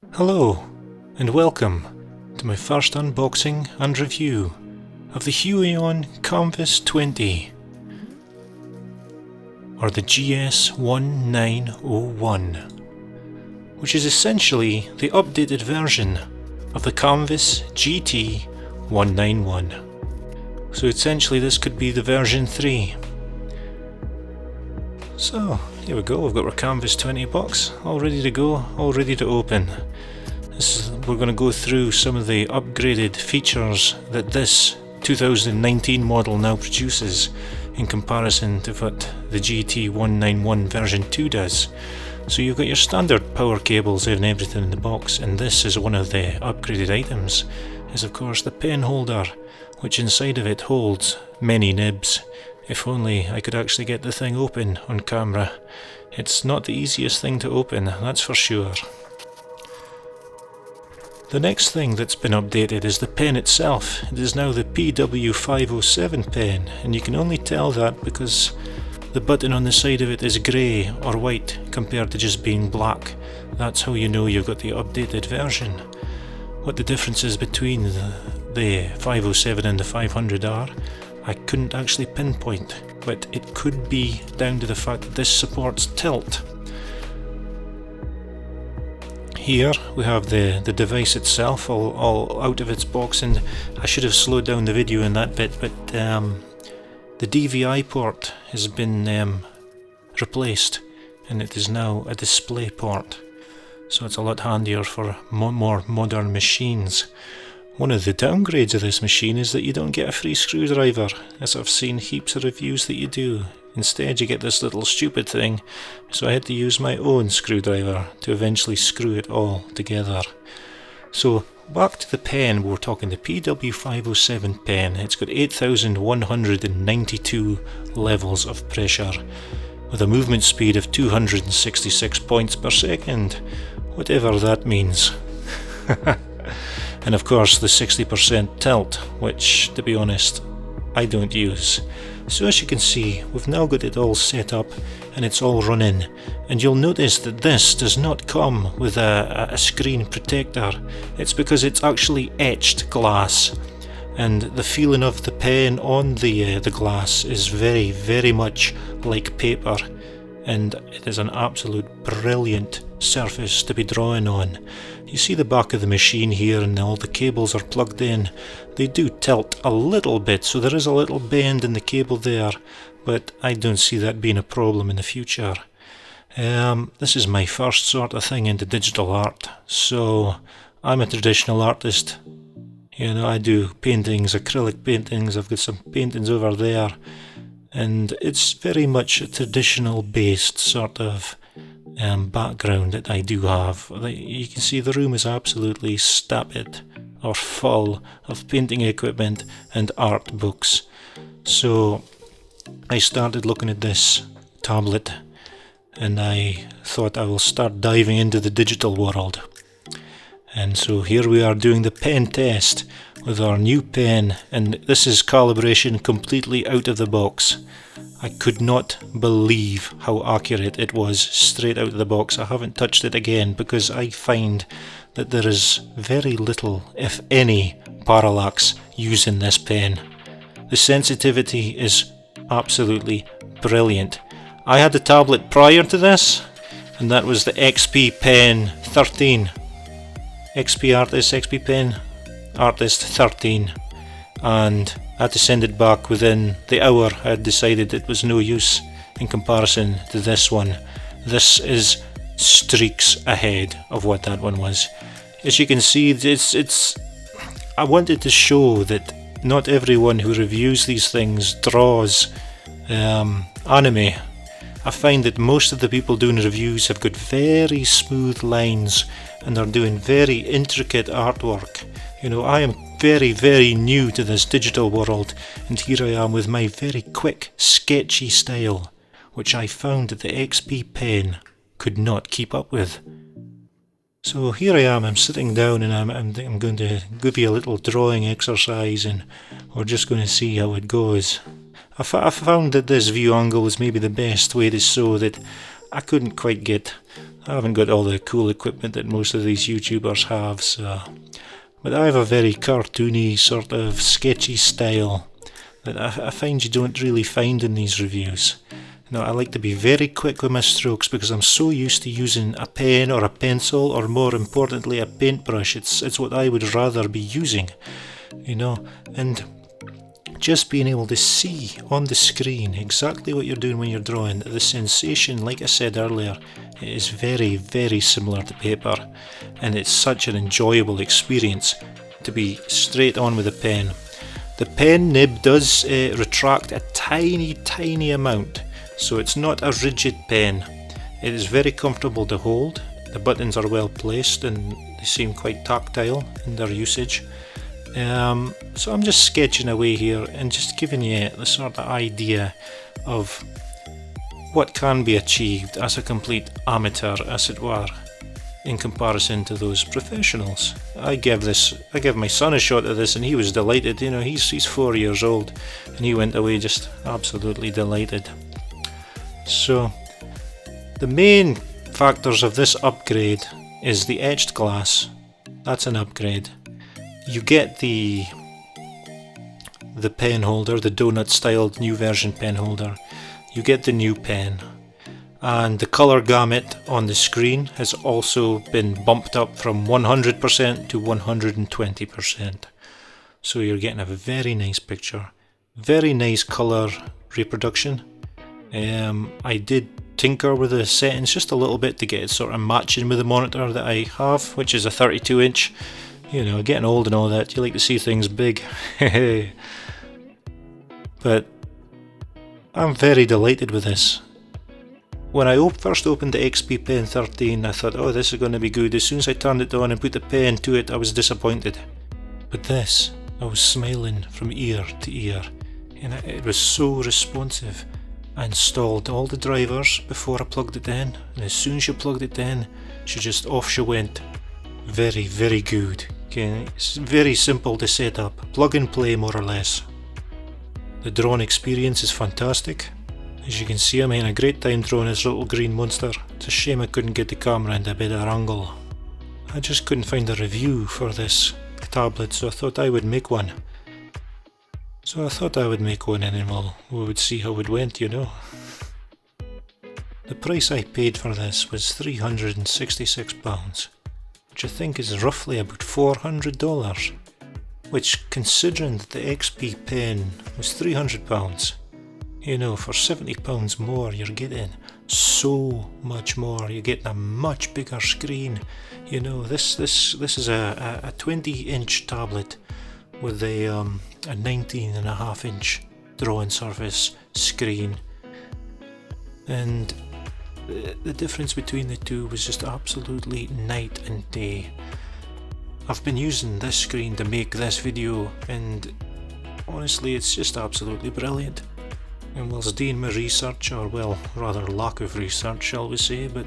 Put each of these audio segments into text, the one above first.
Hello, and welcome to my first unboxing and review of the Huion Kamvas 20, or the GS1901, which is essentially the updated version of the Kamvas GT191. So essentially this could be the version 3. So here we go, we've got our Kamvas 20 box all ready to go, all ready to open. We're going to go through some of the upgraded features that this 2019 model now produces in comparison to what the GT191 version 2 does. So you've got your standard power cables and everything in the box, and this is one of the upgraded items, is of course the pen holder, which inside of it holds many nibs. If only I could actually get the thing open on camera. It's not the easiest thing to open, that's for sure. The next thing that's been updated is the pen itself. It is now the PW507 pen, and you can only tell that because the button on the side of it is grey or white compared to just being black. That's how you know you've got the updated version. What the differences between the 507 and the 500 are, I couldn't actually pinpoint, but it could be down to the fact that this supports tilt. Here we have the device itself all out of its box, and I should have slowed down the video in that bit, but the DVI port has been replaced and it is now a display port, so it's a lot handier for more modern machines. One of the downgrades of this machine is that you don't get a free screwdriver, as I've seen heaps of reviews that you do. Instead you get this little stupid thing, so I had to use my own screwdriver to eventually screw it all together. So back to the pen, we're talking the PW507 pen. It's got 8,192 levels of pressure, with a movement speed of 266 points per second, whatever that means. And of course the 60% tilt, which, to be honest, I don't use. So as you can see, we've now got it all set up and it's all running, and you'll notice that this does not come with a screen protector. It's because it's actually etched glass, and the feeling of the pen on the glass is very, very much like paper, and it is an absolute brilliant surface to be drawing on. You see the back of the machine here, and all the cables are plugged in. They do tilt a little bit, so there is a little bend in the cable there, but I don't see that being a problem in the future. This is my first sort of thing into digital art, so I'm a traditional artist. You know, I do paintings, acrylic paintings, I've got some paintings over there, and it's very much a traditional based sort of background that I do have. You can see the room is absolutely stupid or full of painting equipment and art books. So I started looking at this tablet and I thought I will start diving into the digital world. And so here we are doing the pen test with our new pen, and this is calibration completely out of the box. I could not believe how accurate it was straight out of the box. I haven't touched it again because I find that there is very little, if any, parallax using this pen. The sensitivity is absolutely brilliant. I had a tablet prior to this, and that was the XP Pen 13. XP Artist, XP Pen Artist 13, and I had to send it back within the hour. I had decided it was no use in comparison to this one. This is streaks ahead of what that one was. As you can see, I wanted to show that not everyone who reviews these things draws anime. I find that most of the people doing reviews have got very smooth lines and are doing very intricate artwork. You know, I am very, very new to this digital world, and here I am with my very quick, sketchy style, which I found that the XP pen could not keep up with. So here I am, I'm sitting down and I'm going to give you a little drawing exercise, and we're just going to see how it goes. I found that this view angle was maybe the best way to show that I couldn't quite get I haven't got all the cool equipment that most of these YouTubers have, so... But I have a very cartoony, sort of sketchy style that I find you don't really find in these reviews. Now, I like to be very quick with my strokes because I'm so used to using a pen or a pencil, or more importantly a paintbrush. It's what I would rather be using, you know, and just being able to see on the screen exactly what you're doing when you're drawing, the sensation, like I said earlier, is very, very similar to paper, and it's such an enjoyable experience to be straight on with a pen. The pen nib does retract a tiny amount, so it's not a rigid pen. It is very comfortable to hold. The buttons are well placed and they seem quite tactile in their usage. So I'm just sketching away here and just giving you the sort of idea of what can be achieved as a complete amateur, as it were, in comparison to those professionals. I gave my son a shot of this and he was delighted. You know, he's 4 years old and he went away just absolutely delighted. So the main factors of this upgrade is the etched glass. That's an upgrade. You get the pen holder, the donut styled new version pen holder. You get the new pen, and the color gamut on the screen has also been bumped up from 100% to 120%. So you're getting a very nice picture, very nice color reproduction. I did tinker with the settings just a little bit to get it sort of matching with the monitor that I have, which is a 32 inch. You know, getting old and all that, you like to see things big. But I'm very delighted with this. When I first opened the XP Pen 13, I thought, oh, this is going to be good. As soon as I turned it on and put the pen to it, I was disappointed. But this, I was smiling from ear to ear. And it was so responsive. I installed all the drivers before I plugged it in, and as soon as you plugged it in, off she went. Very, very good. Okay, it's very simple to set up, plug and play more or less. The drawing experience is fantastic. As you can see, I'm having a great time drawing this little green monster. It's a shame I couldn't get the camera into a better angle. I just couldn't find a review for this tablet, so I thought I would make one. And then we would see how it went, you know. The price I paid for this was £366. which I think is roughly about $400, which, considering that the XP pen was £300, you know, for £70 more you're getting so much more. You're getting a much bigger screen. You know, this is a 20-inch tablet with a 19.5-inch drawing surface screen, and the difference between the two was just absolutely night and day. I've been using this screen to make this video, and honestly it's just absolutely brilliant. And whilst doing my research, or well, rather lack of research shall we say, but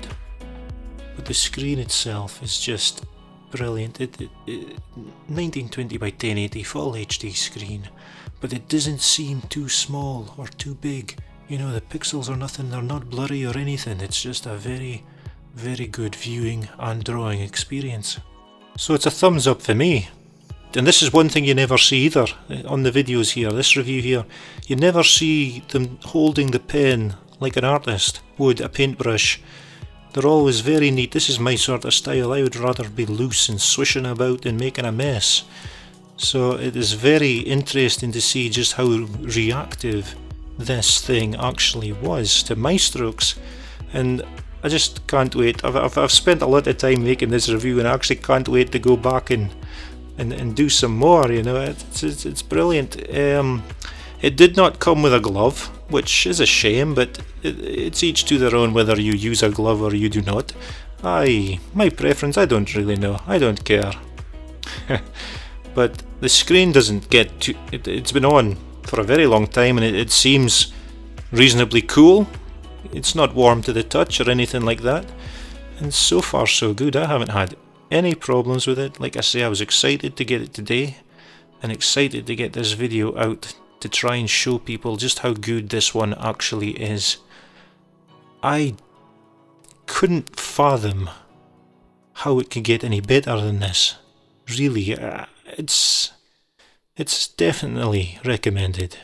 the screen itself is just brilliant. 1920 by 1080 full HD screen, but it doesn't seem too small or too big. You know, the pixels are nothing, they're not blurry or anything. It's just a very, very good viewing and drawing experience. So it's a thumbs up for me. And this is one thing you never see either on the videos here, this review here. You never see them holding the pen like an artist would a paintbrush. They're always very neat. This is my sort of style. I would rather be loose and swishing about and making a mess. So it is very interesting to see just how reactive this thing actually was to my strokes, and I just can't wait. I've spent a lot of time making this review, and I actually can't wait to go back and do some more. You know, it's brilliant. It did not come with a glove, which is a shame, but it's each to their own whether you use a glove or you do not. My preference, I don't really know. I don't care. But the screen doesn't get too... It's been on for a very long time, and it seems reasonably cool. It's not warm to the touch or anything like that, and so far so good. I haven't had any problems with it. Like I say, I was excited to get it today and excited to get this video out to try and show people just how good this one actually is. I couldn't fathom how it could get any better than this. Really, it's definitely recommended.